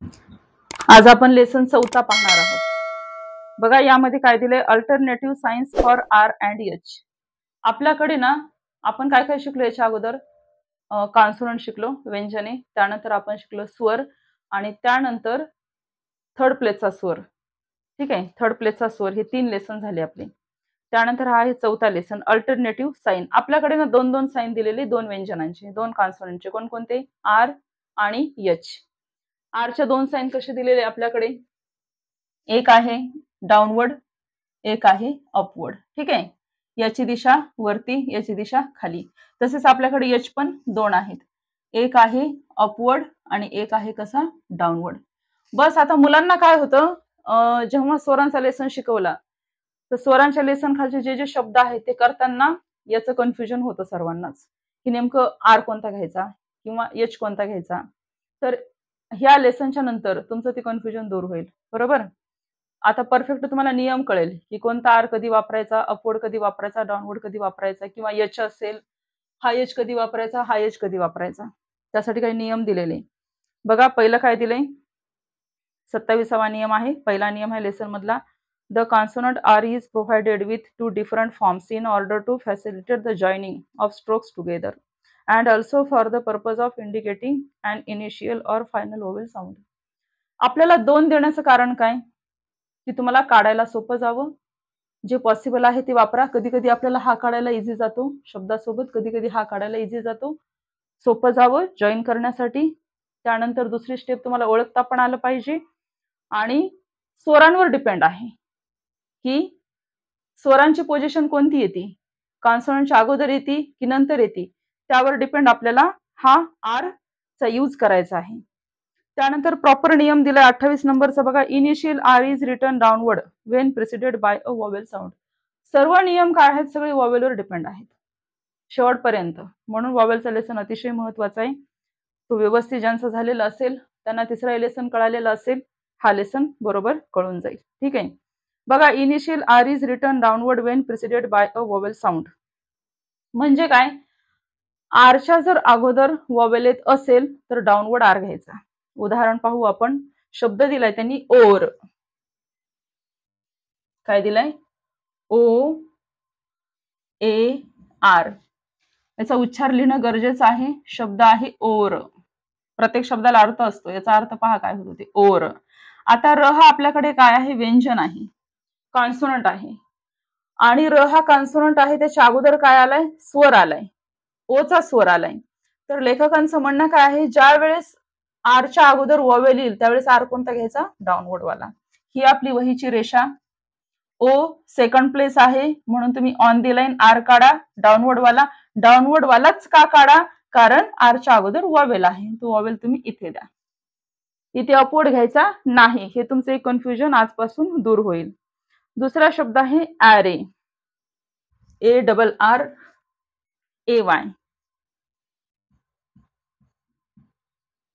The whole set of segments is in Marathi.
आज आपण लेसन 14 पाहणार आहोत। बघा यामध्ये काय दिले, alternative science for R and H. आपल्याकडे ना आपण काय काय शिकलो याच्या अगोदर, कॉन्सोनंट शिकलो, व्यंजने, त्यानंतर आपण शिकलो स्वर, आणि त्यानंतर थर्ड प्लेसचा स्वर। ठीक आहे, थर्ड प्लेसचा स्वर, हे 3 लेसन झाले आपले। त्यानंतर हा आहे 4था लेसन, अल्टरनेटिव्ह साइन। आपल्याकडे ना 2-2 साइन दिलेले, 2 व्यंजनांचे, 2 कॉन्सोनंटचे, कोणकोणते, आर आणि एच। आरच्या 2 साइन कसे दिलेले आपल्याकडे, एक आहे डाऊनवर्ड, एक आहे अपवर्ड। ठीक आहे, याची दिशा वरती, याची दिशा खाली। तसेच आपल्याकडे एच पण 2 आहेत, एक आहे अपवर्ड आणि एक आहे कसा, डाऊनवर्ड। बस आता मुलांना काय होतं, जेव्हा स्वरांचा लेसन शिकवला तर स्वरांच्या लेसन खालचे जे जे शब्द आहेत ते करताना याचं कन्फ्युजन होतं सर्वांनाच, की नेमकं आर कोणता घ्यायचा किंवा एच कोणता घ्यायचा। तर ह्या लेसनच्या नंतर तुमचं ते कन्फ्युजन दूर होईल, बरोबर। आता परफेक्ट तुम्हाला नियम कळेल की कोणता आर कधी वापरायचा, अपवर्ड कधी वापरायचा, डाऊनवर्ड कधी वापरायचा, किंवा एच असेल हा एच कधी वापरायचा, हा एच कधी वापरायचा, त्यासाठी काही नियम दिलेले। बघा पहिलं काय दिलंय, 27वा नियम आहे, पहिला नियम आहे लेसन मधला, the consonant R is provided with 2 different forms in order to facilitate the joining of strokes together and also for the purpose of indicating an initial or final vowel sound। आपल्याला 2 देण्याचं कारण काय, की तुम्हाला काढायला सोपं जावं, जे पॉसिबल आहे ते वापरा। कधी कधी आपल्याला हा काढायला इझी जातो शब्दासोबत, कधी कधी हा काढायला इझी जातो, सोपं जावं जॉईन करण्यासाठी। त्यानंतर दुसरी स्टेप, तुम्हाला ओळखता पण आलं पाहिजे, आणि स्वरांवर डिपेंड आहे की स्वरांची पोझिशन कोणती येते, कॉन्सोनंटच्या अगोदर येते की नंतर येते, त्यावर डिपेंड आपल्याला हा आर चा यूज करायचा आहे। त्यानंतर प्रॉपर नियम दिलाय 28 नंबरचा, बघा, initial R is written downward when preceded by a vowel sound. सर्व नियम काय आहेत, सगळे वॉवेलवर डिपेंड आहेत शेवटपर्यंत, म्हणून वॉवेलचा लेसन अतिशय महत्वाचा आहे। तो व्यवस्थित ज्यांचं झालेलं असेल त्यांना तिसरा लेसन कळालेला असेल, हा लेसन बरोबर कळून जाईल। ठीक आहे, बघा, initial R is written downward when preceded by a vowel sound म्हणजे काय, आरच्या जर अगोदर वॉवेल येत असेल तर डाऊनवर्ड आर घ्यायचा। उदाहरण पाहू आपण, शब्द दिलाय त्यांनी ओर, काय दिलाय, ओ ए आर, याचा उच्चार लिहिणं गरजेचं आहे। शब्द आहे ओर, प्रत्येक शब्दाला अर्थ असतो, याचा अर्थ पहा काय होतो ते, ओर। आता र हा आपल्याकडे काय आहे, व्यंजन आहे, कॉन्सोनंट आहे, आणि र हा कॉन्सोनंट आहे, त्याच्या अगोदर काय आलाय, स्वर आलाय, ओचा स्वर आलाय। तर लेखकांचं म्हणणं काय आहे, ज्या वेळेस आरच्या अगोदर वॉवेल येईल त्यावेळेस आर कोणता घ्यायचा, डाऊनवर्ड वाला। ही आपली वहीची रेषा, ओ सेकंड प्लेस आहे म्हणून तुम्ही ऑन दी लाईन आर काढा, डाऊनवर्ड वाला। डाऊनवर्ड वालाच का काढा, कारण आरच्या अगोदर वॉवेल आहे, तो वॉवेल तुम्ही इथे द्या, इथे अपवर्ड घ्यायचा नाही। हे तुमचं एक कन्फ्युजन आजपासून दूर होईल। दुसरा शब्द आहे ॲरे, ARRAY,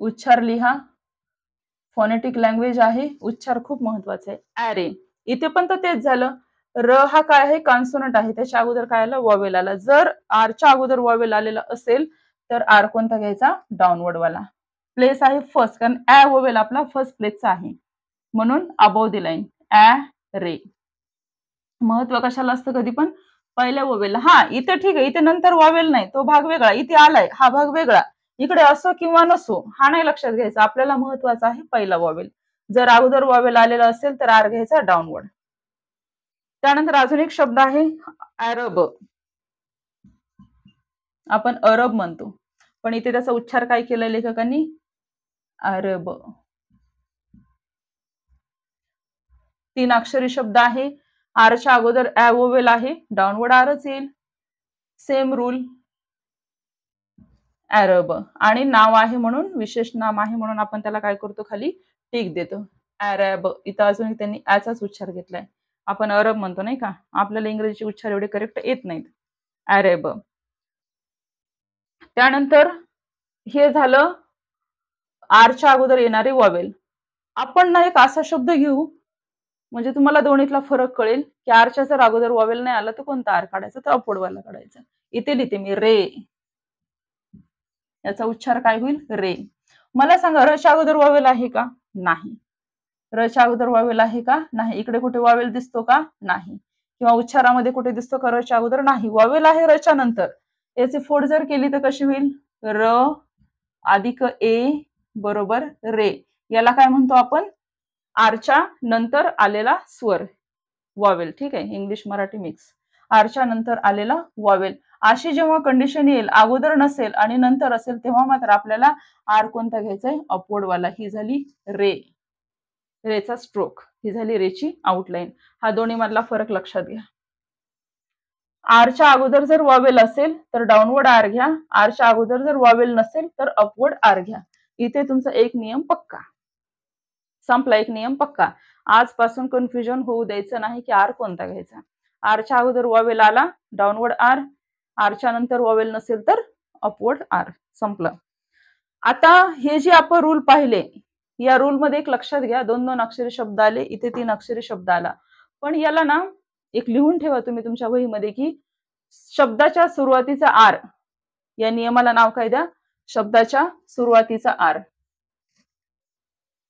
उच्चार लिहा, फोनेटिक लँग्वेज आहे, उच्चार खूप महत्वाचा आहे, ॲरे। इथे पण तर तेच झालं, र हा काय आहे, कॉन्सोनंट आहे, त्याच्या अगोदर काय आलं, वॉवेल आला। जर आरच्या अगोदर वॉवेल आलेला असेल तर आर कोणता घ्यायचा, डाऊनवर्ड वाला। प्लेस आहे फर्स्ट, कारण ॲ वॉवेल आपला फर्स्ट प्लेसचा आहे, म्हणून अबोव द लाईन, ॲरे। महत्व कशाला असतं, कधी पण पहिल्या वॉवेलला। हा इथे ठीक आहे, इथे नंतर वॉवेल नाही, तो भाग वेगळा, इथे आलाय हा भाग वेगळा, इकडे असो किंवा नसो हा नाही लक्षात घ्यायचा, आपल्याला महत्वाचा आहे पहिला वॉवेल। जर अगोदर वॉवेल आलेला असेल तर आर घ्यायचा, डाऊनवर्ड। त्यानंतर अजून एक शब्द आहे अरब, आपण अरब म्हणतो पण इथे त्याचा उच्चार काय केलाय लेखकांनी, अरब। 3 अक्षरी शब्द आहे, आरच्या अगोदर ॲ वॉवेल आहे, डाऊनवर्ड आरच येईल, सेम रूल, अरब। आणि नाव आहे म्हणून, विशेष नाम आहे म्हणून आपण त्याला काय करतो, खाली टिक देतो, अरब। इथं अजून त्यांनी ॲचाच उच्चार घेतलाय, आपण अरब म्हणतो नाही का, आपल्याला इंग्रजीचे उच्चार एवढे करेक्ट येत नाहीत, अरब। त्यानंतर हे झालं आरच्या अगोदर येणारे वॉवेल। आपण ना एक असा शब्द घेऊ म्हणजे तुम्हाला दोन्हीतला फरक कळेल, की आरच्या जर अगोदर वॉवेल नाही आला तर कोणता आर काढायचा, तर अपवर्ड वाला काढायचा। इथे लिहिते मी रे, याचा उच्चार काय होईल, रे। मला सांगा रच्या अगोदर वॉवेल आहे का, नाही. रच्या अगोदर वावेल आहे का? नाही. इकडे कुठे वावेल दिसतो का? नाही. किंवा उच्चारामध्ये कुठे दिसतो का रच्या अगोदर? नाही. वावेल आहे रच्या नंतर. याची फोड जर केली तर कशी होईल? र अधिक ए बरोबर रे. याला काय म्हणतो आपण? आरच्या नंतर आलेला स्वर वावेल. ठीक आहे, इंग्लिश मराठी मिक्स. आरच्या नंतर आलेला वावेल. अशी जेव्हा कंडिशन येईल, अगोदर नसेल आणि नंतर असेल, तेव्हा मात्र आपल्याला आर कोणता घ्यायचा आहे? अपवर्ड वाला. ही झाली रे, रेचा स्ट्रोक. ही झाली रेची आउटलाईन. हा दोन्ही मधला फरक लक्षात घ्या. आरच्या अगोदर जर वावेल असेल तर डाऊनवर्ड आर घ्या. आरच्या अगोदर जर वावेल नसेल तर अपवर्ड आर घ्या. इथे तुमचा एक नियम पक्का संपला. एक नियम पक्का. आजपासून कन्फ्युजन होऊ द्यायचं नाही की आर कोणता घ्यायचा. आरच्या अगोदर वावेल आला, डाऊनवर्ड आर. आरच्या नंतर वावेल नसेल तर अपवर्ड आर. संपलं. आता हे जे आपण रूल पाहिले, या रूल मध्ये एक लक्षात घ्या, 2-2 अक्षरी शब्द आले, इथे 3 अक्षरी शब्द आला. पण याला ना एक लिहून ठेवा तुम्ही तुमच्या वहीमध्ये की शब्दाच्या सुरुवातीचा आर, या नियमाला नाव काय द्या? शब्दाच्या सुरुवातीचा आर.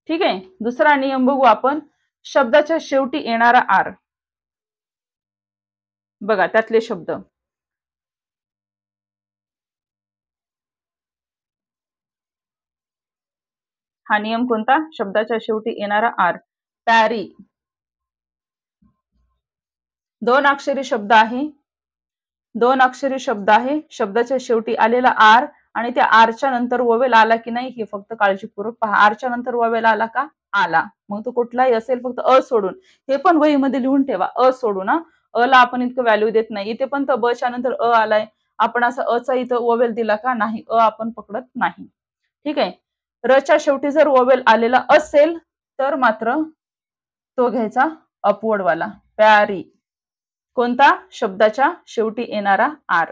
ठीक आहे. दुसरा नियम बघू आपण, शब्दाच्या शेवटी येणारा आर. बघा त्यातले शब्द. हा नियम कोणता? शब्दाच्या शेवटी येणारा आर. पॅरी 2 अक्षरी शब्द आहे. 2 अक्षरी शब्द आहे. शब्दाच्या शेवटी आलेला आर आणि त्या आरच्या नंतर ववेल आला की नाही हे फक्त काळजीपूर्वक पहा. आरच्या नंतर ववेल आला का? आला. मग तो कुठलाही असेल, फक्त अ सोडून. हे पण वहीमध्ये लिहून ठेवा, अ सोडून. अ ला आपण इतकं व्हॅल्यू देत नाही. इथे पण तर ब च्या नंतर अ आलाय, आपण असं अ चा इथं ववेल दिला का? नाही. अ आपण पकडत नाही. ठीक आहे. रच्या शेवटी जर ववेल आलेला असेल तर मात्र तो घ्यायचा अपवर्ड वाला. प्यारी कोणता? शब्दाच्या शेवटी येणारा आर.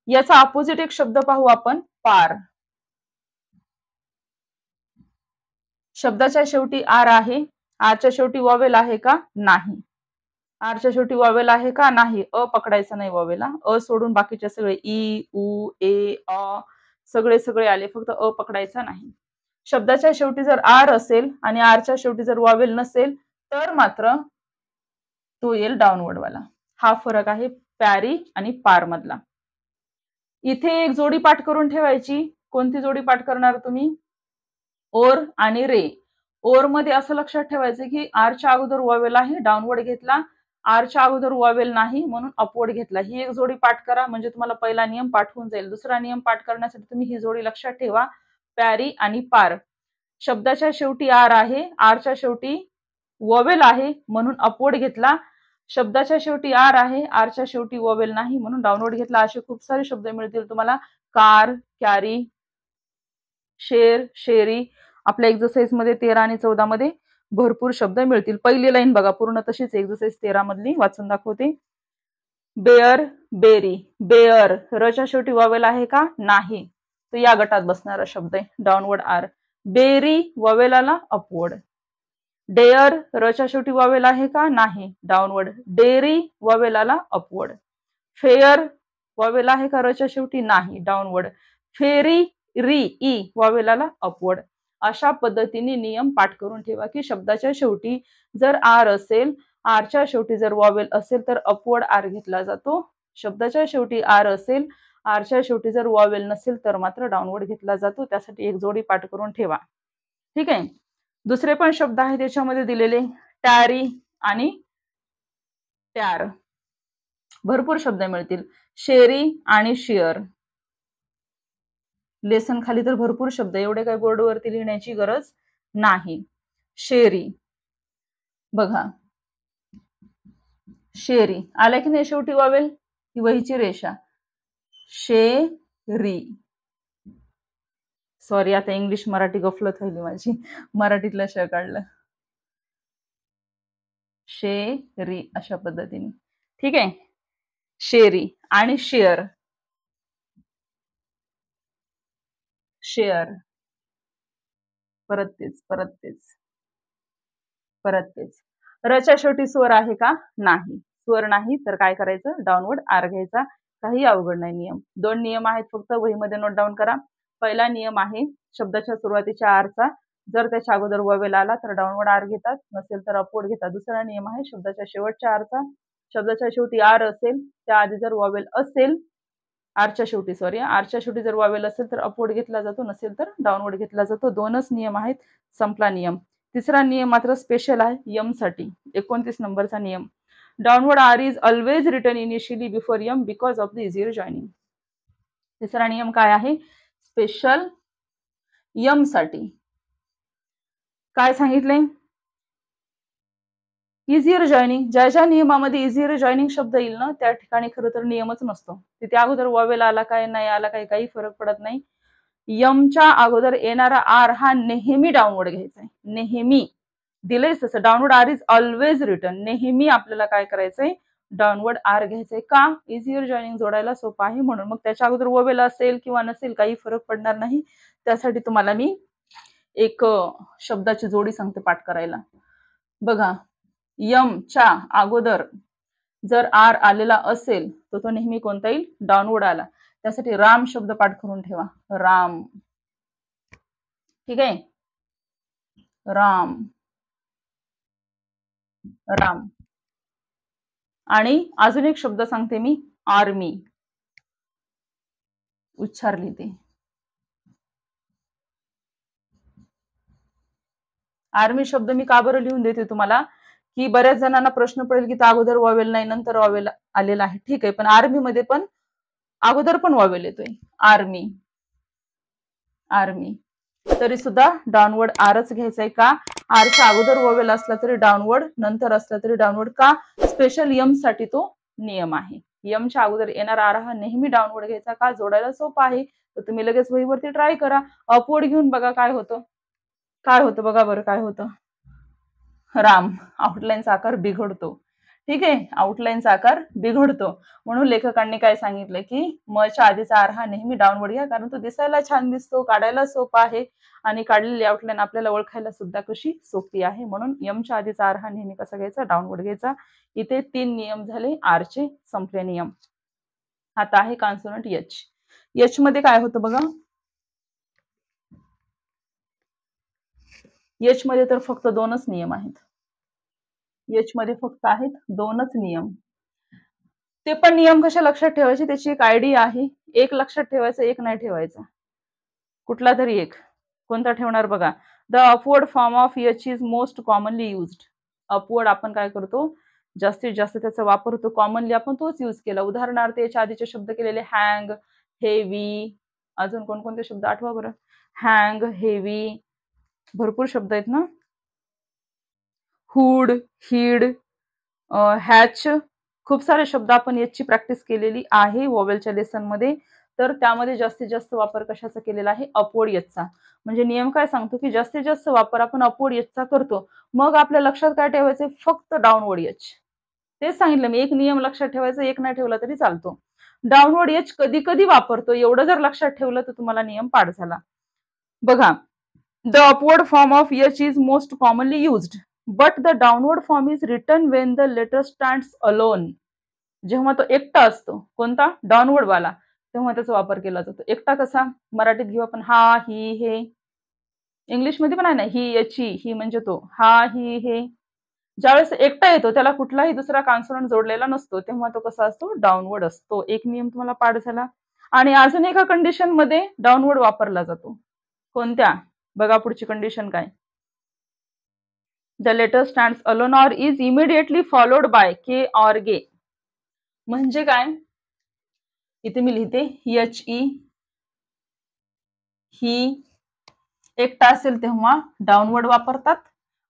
याचा अपोजिट एक शब्द पाहू आपण, पार. शब्दाच्या शेवटी आर आहे. आरच्या शेवटी वॉवेल आहे का? नाही. आरच्या शेवटी वॉवेल आहे का? नाही. अ पकडायचा नाही वॉवेलला. अ सोडून बाकीचे सगळे ई, उ, ए, अ सगळे सगळे आले, फक्त अ पकडायचा नाही. शब्दाच्या शेवटी जर आर असेल आणि आरच्या शेवटी जर वॉवेल नसेल तर मात्र तो येईल डाऊनवर्ड वाला. हा फरक आहे पॅरी आणि पार मधला. इथे एक जोडी पाठ करून ठेवायची. कोणती जोडी पाठ करणार तुम्ही? ओर आणि रे. ओर मध्ये असं लक्षात ठेवायचं की आरच्या अगोदर वॉवेल आहे, डाऊनवर्ड घेतला. आरच्या अगोदर वॉवेल नाही म्हणून अपवर्ड घेतला. ही एक जोडी पाठ करा म्हणजे तुम्हाला पहिला नियम पाठ होऊन जाईल. दुसरा नियम पाठ करण्यासाठी तुम्ही ही जोडी लक्षात ठेवा, पॅरी आणि पार. शब्दाच्या शेवटी आर आहे, आरच्या शेवटी वॉवेल आहे म्हणून अपवर्ड घेतला. शब्दाच्या शेवटी आर आहे, आरच्या शेवटी वॉवेल नाही म्हणून डाऊनवर्ड घेतला. असे खूप सारे शब्द मिळतील तुम्हाला. कार, कॅरी, शेर, शेरी. आपल्या एक्सरसाइज मध्ये 13 आणि 14 मध्ये भरपूर शब्द मिळतील. पहिली लाईन बघा पूर्ण तशीच, एक्सरसाइज 13 मधली वाचून दाखवते. Bare, berry. बेअर रच्या शेवटी वॉवेल आहे का? नाही. तो या गटात बसणारा शब्द आहे, डाऊनवर्ड आर. बेरी वॉवेल आला, अपवर्ड. डेअर रच्या शेवटी वॉवेल आहे का? नाही. डाऊनवर्ड. डेअरी वॉवेल आला, अपवर्ड. फेअर वॉवेल आहे का रच्या शेवटी? नाही. डाऊनवर्ड. फेरी री ई वॉवेल आला, अपवर्ड. अशा पद्धतीने नियम पाठ करून ठेवा की शब्दाच्या शेवटी जर आर असेल, आरच्या शेवटी जर वॉवेल असेल तर अपवर्ड आर घेतला जातो. शब्दाच्या शेवटी आर असेल, आरच्या शेवटी जर वॉवेल नसेल तर मात्र डाऊनवर्ड घेतला जातो. त्यासाठी एक जोडी पाठ करून ठेवा. ठीक आहे. दुसरे पण शब्द आहेत त्याच्यामध्ये दिलेले, टॅरी आणि ट्यार. भरपूर शब्द मिळतील. शेरी आणि शेअर. लेसन खाली तर भरपूर शब्द, एवढे काही बोर्डवरती लिहिण्याची गरज नाही. शेरी बघा, शेरी आला की नाही शेवटी वॉवेल? ही वहीची रेषा. शेरी. सॉरी, आता इंग्लिश मराठी गफलत व्हायली माझी, मराठीतलं श काढलं. शेरी अशा पद्धतीने. ठीक आहे. शेरी आणि शेअर. शेअर. परत तेच, परत तेच, परत तेच. रच्या शेवटी स्वर आहे का? नाही. स्वर नाही तर काय करायचं? डाऊनवर्ड आर घ्यायचा. काही अवघड नाही नियम. 2 नियम आहेत फक्त, वहीमध्ये नोट डाऊन करा. पहिला नियम आहे शब्दाच्या सुरुवातीच्या आरचा जर त्याच्या अगोदर वॉवेल आला तर डाऊनवर्ड आर घेतात, नसेल तर अपवर्ड घेतात. दुसरा नियम आहे शब्दाच्या शेवटच्या आरचा. शब्दाच्या शेवटी आर असेल, त्या आधी जर वॉवेल असेल, आरच्या शेवटी जर वॉवेल असेल तर अपवर्ड घेतला जातो, नसेल तर डाऊनवर्ड घेतला जातो. दोनच नियम आहेत, संपला नियम. तिसरा नियम मात्र स्पेशल आहे यम साठी, 29 नंबरचा नियम. Downward R is always written initially before M because of the easier joining. तिसरा नियम काय आहे स्पेशल यम साठी? काय सांगितले? Easier joining. ज्या ज्या नियमामध्ये इझियर जॉईनिंग शब्द येईल ना त्या ठिकाणी खरं तर नियमच नसतो. तिथे अगोदर वॉवेल आला काय नाही आला काय काही फरक पडत नाही. यमच्या अगोदर येणारा आर हा नेहमी डाऊनवर्ड घ्यायचा आहे, नेहमी. दिलंयच तसं, downward R is always written. नेहमी आपल्याला काय करायचंय, डाऊनवर्ड आर घ्यायचंय. का? इझियर जॉईनिंग जोडायला सोपं आहे म्हणून. मग त्याच्या अगोदर वॉवेल असेल किंवा नसेल काही फरक पडणार नाही. त्यासाठी तुम्हाला मी एक शब्दाची जोडी सांगते पाठ करायला. बघा, यमच्या अगोदर जर आर आलेला असेल तर तो नेहमी कोणता येईल, डाऊनवर्ड आला. त्यासाठी राम शब्द पाठ करून ठेवा, राम. ठीक आहे, राम, राम. आणि अजून एक शब्द सांगते मी, आर्मी. उच्चारली ते आर्मी शब्द मी का बरं लिहून देते तुम्हाला, की बऱ्याच जणांना प्रश्न पडेल की त्या अगोदर वॉवेल नाही नंतर वॉवेल आलेला आहे. ठीक आहे, पण आर्मी मध्ये पण अगोदर पण वॉवेल येतोय, आर्मी, आर्मी. तरी सुद्धा डाऊनवर्ड आरच घ्यायचंय. का? आरच्या अगोदर वॉवेल असला तरी डाऊनवर्ड, नंतर असला तरी डाऊनवर्ड. का? स्पेशल यम साठी तो नियम आहे. यमच्या अगोदर येणारा आर हा नेहमी डाऊनवर्ड घ्यायचा. का? जोडायला सोपा आहे. तर तुम्ही लगेच वहीवरती ट्राय करा, अपवर्ड घेऊन बघा काय होतं. काय होतं बघा बरं, काय होतं. राम, आउटलाईनचा आकार बिघडतो. ठीक आहे, आउटलाईनचा आकार बिघडतो. म्हणून लेखकांनी काय सांगितलं की मच्या आधीचा आर हा नेहमी डाऊनवर्ड घ्या, कारण तो दिसायला छान दिसतो, काढायला सोपा आहे आणि काढलेली आउटलाईन आपल्याला ओळखायला सुद्धा कशी सोपी आहे. म्हणून यमच्या आधीचा आर हा नेहमी कसा घ्यायचा, डाऊनवर्ड घ्यायचा. इथे 3 नियम झाले आरचे, संपले नियम. आता आहे कॉन्सोनंट एच. एच मध्ये काय होतं बघा, एच मध्ये तर फक्त 2च नियम आहेत. एच मध्ये फक्त आहेत 2च नियम. ते पण नियम कशा लक्षात ठेवायचे, त्याची एक आयडिया आहे. एक लक्षात ठेवायचा, एक नाही ठेवायचा. कुठला तरी एक. कोणता ठेवणार बघा. The upward form of H is most commonly used. Upward आपण काय करतो, जास्तीत जास्त त्याचा वापर होतो, कॉमनली आपण तोच यूज केला. उदाहरणार्थ याच्या आधीचे शब्द केलेले हँग, हेवी, अजून कोणकोणते शब्द आठवा बरं. हँग, हेवी, भरपूर शब्द आहेत ना. हुड, हिड, हॅच, खूप सारे शब्द आपण याची प्रॅक्टिस केलेली आहे वॉवेलच्या लेसन मध्ये. तर त्यामध्ये जास्तीत जास्त वापर कशाचा केलेला आहे, अपवर्ड एचचा. म्हणजे नियम काय सांगतो की जास्तीत जास्त वापर आपण अपवर्ड एचचा करतो. मग आपल्या लक्षात काय ठेवायचे, फक्त डाऊनवर्ड एच. तेच सांगितलं मी, एक नियम लक्षात ठेवायचा, एक नाही ठेवला तरी चालतो. डाऊनवर्ड एच कधी कधी वापरतो, एवढं जर लक्षात ठेवलं तर तुम्हाला नियम पाठ झाला. बघा, the upward form of H is most commonly used but the downward form is written when the letter stands alone. जेव्हा तो एकटा असतो, कोणता, डाऊनवर्ड वाला, तेव्हा त्याचा वापर केला जातो. एकटा कसा, मराठीत घेऊ आपण, हा, ही, हे. इंग्लिश मध्ये पण आहे ना, ही, याची, ही म्हणजे तो, हा, ही, हे. ज्यावेळेस एकटा येतो त्याला कुठलाही दुसरा कॉन्सोनंट जोडलेला नसतो, तेव्हा तो कसा असतो, डाऊनवर्ड असतो. एक नियम तुम्हाला पाठ झाला. आणि अजून एका कंडिशन मध्ये डाऊनवर्ड वापरला जातो. कोणत्या बघा, पुढची कंडिशन काय. The letter stands alone or is immediately followed by K or G. म्हणजे काय, इथे मी लिहिते एच ई, ही एकटा असेल तेव्हा डाऊनवर्ड वापरतात.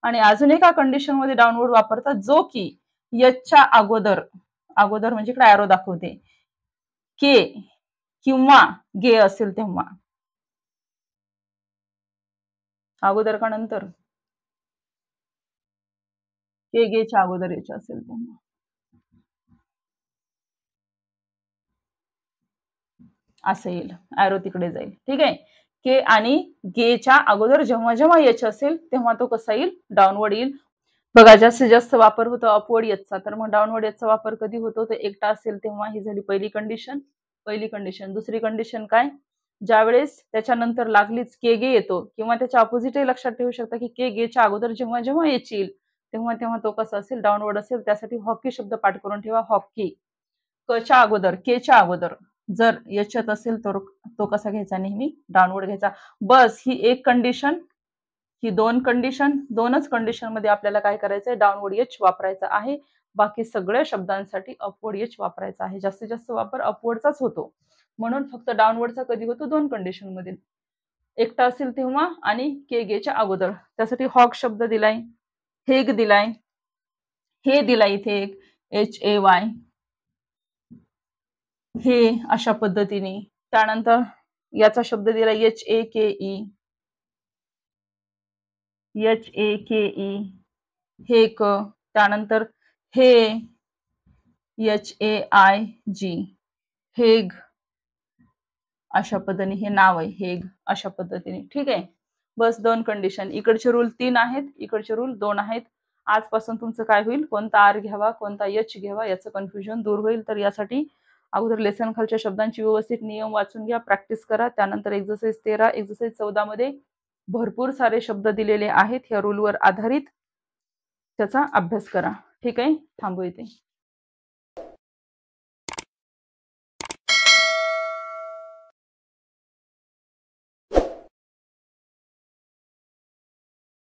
आणि अजून एका कंडिशन मध्ये डाऊनवर्ड वापरतात, जो की एचच्या अगोदर, अगोदर म्हणजे इकडे ॲरो दाखवते, के किंवा गे असेल तेव्हा. अगोदर का नंतर, के गेच्या अगोदर एच असेल तेव्हा. असं येईल, ॲरो तिकडे जाईल. ठीक आहे, के आणि गेच्या अगोदर जेव्हा जेव्हा एच असेल तेव्हा तो कसा येईल, डाऊनवर्ड येईल. बघा, जास्तीत जास्त वापर होतो अपवर्ड एचचा. तर मग डाऊनवर्ड एचचा वापर कधी होतो, तर एकटा असेल तेव्हा. ही झाली पहिली कंडिशन. दुसरी कंडिशन काय, ज्यावेळेस त्याच्यानंतर लागलीच के गे येतो किंवा त्याच्या ऑपोजिटही लक्षात ठेवू शकता की के गेच्या अगोदर जेव्हा जेव्हा येईल तेव्हा तेव्हा तो कसा असेल, डाऊनवर्ड असेल. त्यासाठी हॉकी शब्द पाठ करून ठेवा. हॉकी कच्या अगोदर, केच्या अगोदर जर याच्यात असेल तर तो कसा घ्यायचा, नेहमी डाऊनवर्ड घ्यायचा. बस ही एक कंडिशन, ही दोनच कंडिशन मध्ये आपल्याला काय करायचंय, डाऊनवर्ड एच वापरायचा आहे. बाकी सगळ्या शब्दांसाठी अपवर्ड एच वापरायचा आहे. जास्तीत जास्त वापर अपवर्डचाच होतो. म्हणून फक्त डाऊनवर्डचा कधी होतो, दोन कंडिशन मध्ये, एकटा असेल तेव्हा आणि के गेच्या अगोदर. त्यासाठी हॉक शब्द दिलाय, हेग दिलाय, हे दिलाय इथे एक HAY, हे अशा पद्धतीने. त्यानंतर याचा शब्द दिला HAKE, हेक. त्यानंतर हे HAIG, हेग. अशा पद्धतीने हे नाव आहे हेग, अशा पद्धतीने. ठीक आहे. बस दोन कंडिशन. इकडचे रूल 3 आहेत, इकडचे रूल 2 आहेत. आजपासून तुमचं काय होईल, कोणता आर घ्यावा कोणता एच घ्यावा याचं कन्फ्युजन दूर होईल. तर यासाठी अगोदर लेसन खालच्या शब्दांची व्यवस्थित नियम वाचून घ्या, प्रॅक्टिस करा. त्यानंतर एक्सरसाइज 13, एक्सरसाइज 14 मध्ये भरपूर सारे शब्द दिलेले आहेत. या रूलवर आधारित त्याचा अभ्यास करा. ठीक आहे. थांबू इथे.